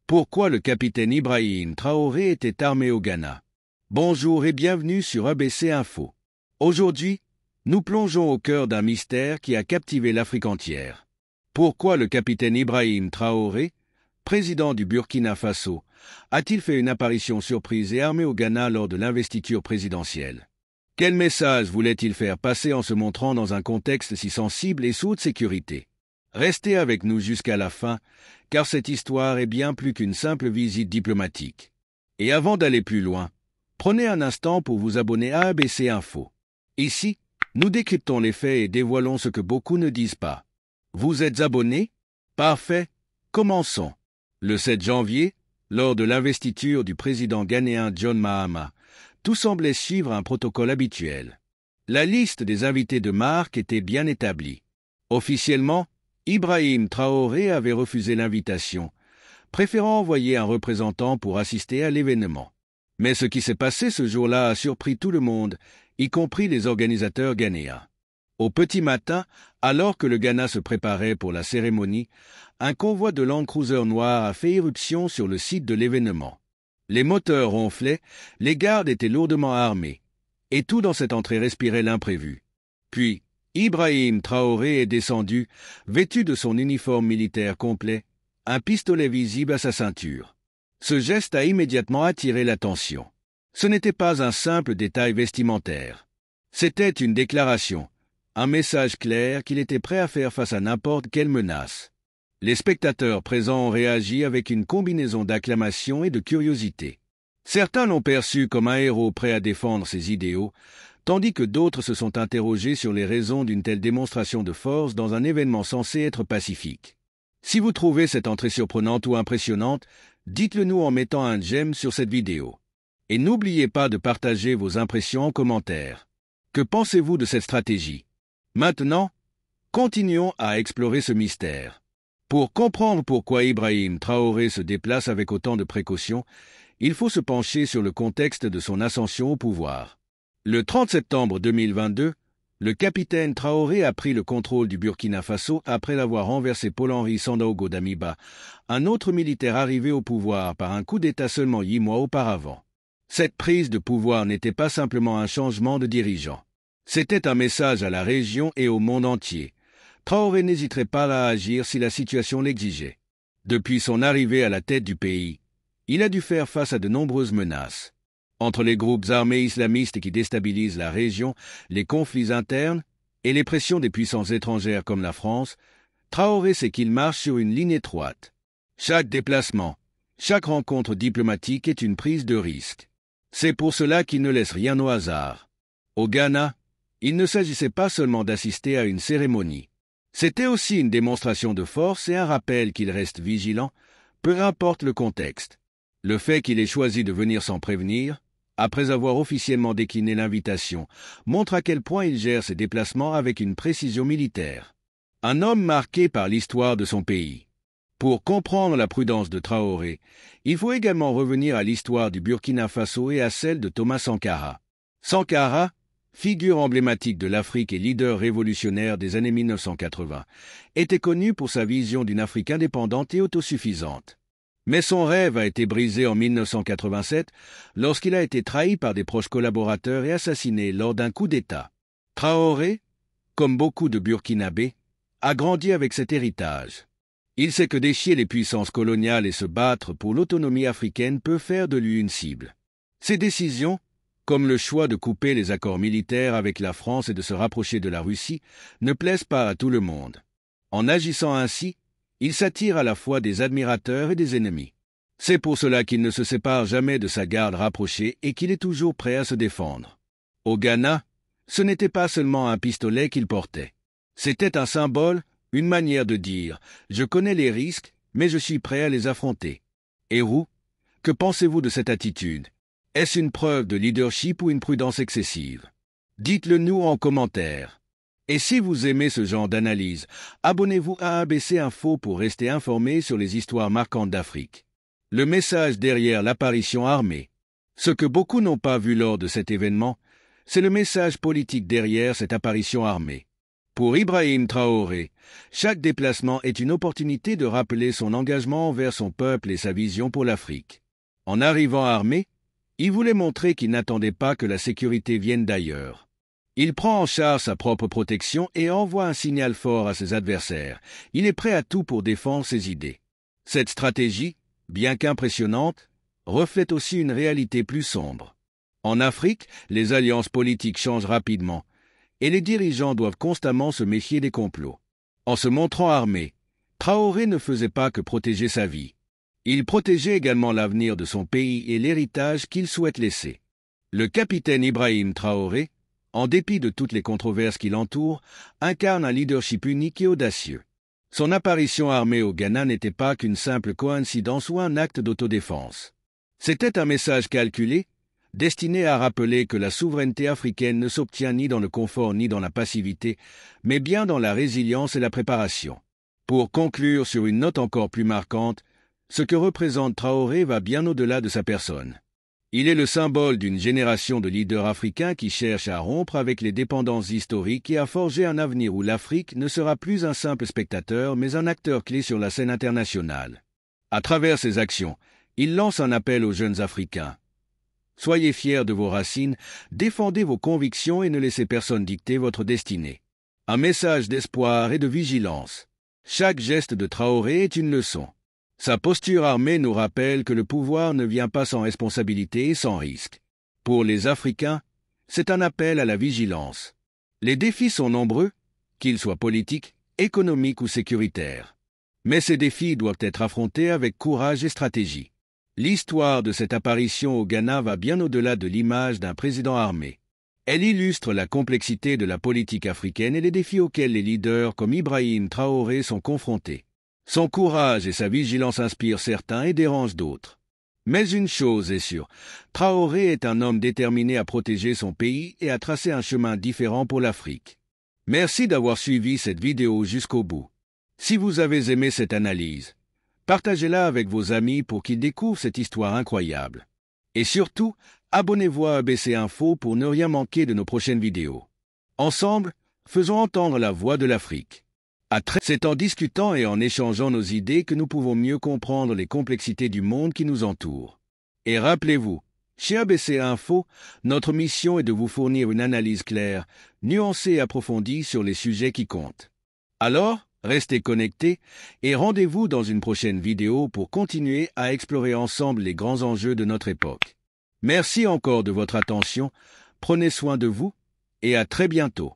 Pourquoi le capitaine Ibrahim Traoré était armé au Ghana? Bonjour et bienvenue sur ABC Info. Aujourd'hui, nous plongeons au cœur d'un mystère qui a captivé l'Afrique entière. Pourquoi le capitaine Ibrahim Traoré, président du Burkina Faso, a-t-il fait une apparition surprise et armé au Ghana lors de l'investiture présidentielle? Quel message voulait-il faire passer en se montrant dans un contexte si sensible et sous haute sécurité? Restez avec nous jusqu'à la fin, car cette histoire est bien plus qu'une simple visite diplomatique. Et avant d'aller plus loin, prenez un instant pour vous abonner à ABC Info. Ici, nous décryptons les faits et dévoilons ce que beaucoup ne disent pas. Vous êtes abonnés? Parfait. Commençons. Le 7 janvier, lors de l'investiture du président ghanéen John Mahama, tout semblait suivre un protocole habituel. La liste des invités de marque était bien établie. Officiellement, Ibrahim Traoré avait refusé l'invitation, préférant envoyer un représentant pour assister à l'événement. Mais ce qui s'est passé ce jour-là a surpris tout le monde, y compris les organisateurs ghanéens. Au petit matin, alors que le Ghana se préparait pour la cérémonie, un convoi de Land Cruiser noirs a fait irruption sur le site de l'événement. Les moteurs ronflaient, les gardes étaient lourdement armés, et tout dans cette entrée respirait l'imprévu. Puis, Ibrahim Traoré est descendu, vêtu de son uniforme militaire complet, un pistolet visible à sa ceinture. Ce geste a immédiatement attiré l'attention. Ce n'était pas un simple détail vestimentaire. C'était une déclaration, un message clair qu'il était prêt à faire face à n'importe quelle menace. Les spectateurs présents ont réagi avec une combinaison d'acclamation et de curiosité. Certains l'ont perçu comme un héros prêt à défendre ses idéaux, tandis que d'autres se sont interrogés sur les raisons d'une telle démonstration de force dans un événement censé être pacifique. Si vous trouvez cette entrée surprenante ou impressionnante, dites-le nous en mettant un j'aime sur cette vidéo. Et n'oubliez pas de partager vos impressions en commentaire. Que pensez-vous de cette stratégie? Maintenant, continuons à explorer ce mystère. Pour comprendre pourquoi Ibrahim Traoré se déplace avec autant de précautions, il faut se pencher sur le contexte de son ascension au pouvoir. Le 30 septembre 2022, le capitaine Traoré a pris le contrôle du Burkina Faso après l'avoir renversé Paul-Henri Sandaogo Damiba, un autre militaire arrivé au pouvoir par un coup d'État seulement 8 mois auparavant. Cette prise de pouvoir n'était pas simplement un changement de dirigeant. C'était un message à la région et au monde entier. Traoré n'hésiterait pas à agir si la situation l'exigeait. Depuis son arrivée à la tête du pays, il a dû faire face à de nombreuses menaces. Entre les groupes armés islamistes qui déstabilisent la région, les conflits internes et les pressions des puissances étrangères comme la France, Traoré sait qu'il marche sur une ligne étroite. Chaque déplacement, chaque rencontre diplomatique est une prise de risque. C'est pour cela qu'il ne laisse rien au hasard. Au Ghana, il ne s'agissait pas seulement d'assister à une cérémonie. C'était aussi une démonstration de force et un rappel qu'il reste vigilant, peu importe le contexte. Le fait qu'il ait choisi de venir sans prévenir, après avoir officiellement décliné l'invitation, montre à quel point il gère ses déplacements avec une précision militaire. Un homme marqué par l'histoire de son pays. Pour comprendre la prudence de Traoré, il faut également revenir à l'histoire du Burkina Faso et à celle de Thomas Sankara. Sankara, figure emblématique de l'Afrique et leader révolutionnaire des années 1980, était connu pour sa vision d'une Afrique indépendante et autosuffisante. Mais son rêve a été brisé en 1987 lorsqu'il a été trahi par des proches collaborateurs et assassiné lors d'un coup d'État. Traoré, comme beaucoup de Burkinabés, a grandi avec cet héritage. Il sait que défier les puissances coloniales et se battre pour l'autonomie africaine peut faire de lui une cible. Ses décisions, comme le choix de couper les accords militaires avec la France et de se rapprocher de la Russie, ne plaisent pas à tout le monde. En agissant ainsi, il s'attire à la fois des admirateurs et des ennemis. C'est pour cela qu'il ne se sépare jamais de sa garde rapprochée et qu'il est toujours prêt à se défendre. Au Ghana, ce n'était pas seulement un pistolet qu'il portait. C'était un symbole, une manière de dire « Je connais les risques, mais je suis prêt à les affronter ». Et vous, que pensez-vous de cette attitude? Est-ce une preuve de leadership ou une prudence excessive? Dites-le nous en commentaire. Et si vous aimez ce genre d'analyse, abonnez-vous à ABC Info pour rester informé sur les histoires marquantes d'Afrique. Le message derrière l'apparition armée. Ce que beaucoup n'ont pas vu lors de cet événement, c'est le message politique derrière cette apparition armée. Pour Ibrahim Traoré, chaque déplacement est une opportunité de rappeler son engagement envers son peuple et sa vision pour l'Afrique. En arrivant armé, il voulait montrer qu'il n'attendait pas que la sécurité vienne d'ailleurs. Il prend en charge sa propre protection et envoie un signal fort à ses adversaires. Il est prêt à tout pour défendre ses idées. Cette stratégie, bien qu'impressionnante, reflète aussi une réalité plus sombre. En Afrique, les alliances politiques changent rapidement, et les dirigeants doivent constamment se méfier des complots. En se montrant armé, Traoré ne faisait pas que protéger sa vie. Il protégeait également l'avenir de son pays et l'héritage qu'il souhaite laisser. Le capitaine Ibrahim Traoré, en dépit de toutes les controverses qui l'entourent, incarne un leadership unique et audacieux. Son apparition armée au Ghana n'était pas qu'une simple coïncidence ou un acte d'autodéfense. C'était un message calculé, destiné à rappeler que la souveraineté africaine ne s'obtient ni dans le confort ni dans la passivité, mais bien dans la résilience et la préparation. Pour conclure sur une note encore plus marquante, ce que représente Traoré va bien au-delà de sa personne. Il est le symbole d'une génération de leaders africains qui cherchent à rompre avec les dépendances historiques et à forger un avenir où l'Afrique ne sera plus un simple spectateur mais un acteur clé sur la scène internationale. À travers ses actions, il lance un appel aux jeunes Africains. Soyez fiers de vos racines, défendez vos convictions et ne laissez personne dicter votre destinée. Un message d'espoir et de vigilance. Chaque geste de Traoré est une leçon. Sa posture armée nous rappelle que le pouvoir ne vient pas sans responsabilité et sans risque. Pour les Africains, c'est un appel à la vigilance. Les défis sont nombreux, qu'ils soient politiques, économiques ou sécuritaires. Mais ces défis doivent être affrontés avec courage et stratégie. L'histoire de cette apparition au Ghana va bien au-delà de l'image d'un président armé. Elle illustre la complexité de la politique africaine et les défis auxquels les leaders comme Ibrahim Traoré sont confrontés. Son courage et sa vigilance inspirent certains et dérangent d'autres. Mais une chose est sûre, Traoré est un homme déterminé à protéger son pays et à tracer un chemin différent pour l'Afrique. Merci d'avoir suivi cette vidéo jusqu'au bout. Si vous avez aimé cette analyse, partagez-la avec vos amis pour qu'ils découvrent cette histoire incroyable. Et surtout, abonnez-vous à ABC Info pour ne rien manquer de nos prochaines vidéos. Ensemble, faisons entendre la voix de l'Afrique. C'est en discutant et en échangeant nos idées que nous pouvons mieux comprendre les complexités du monde qui nous entoure. Et rappelez-vous, chez ABC Info, notre mission est de vous fournir une analyse claire, nuancée et approfondie sur les sujets qui comptent. Alors, restez connectés et rendez-vous dans une prochaine vidéo pour continuer à explorer ensemble les grands enjeux de notre époque. Merci encore de votre attention, prenez soin de vous et à très bientôt.